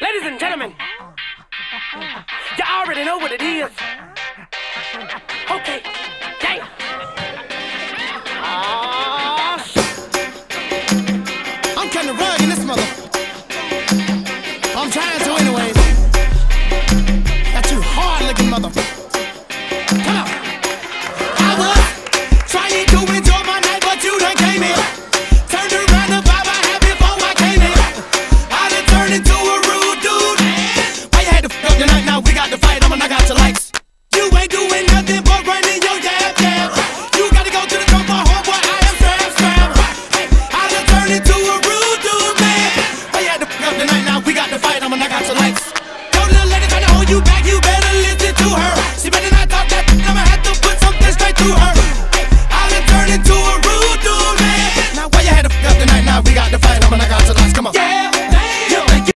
Ladies and gentlemen, you already know what it is. Okay, damn. I'm kinda rugged in this mother.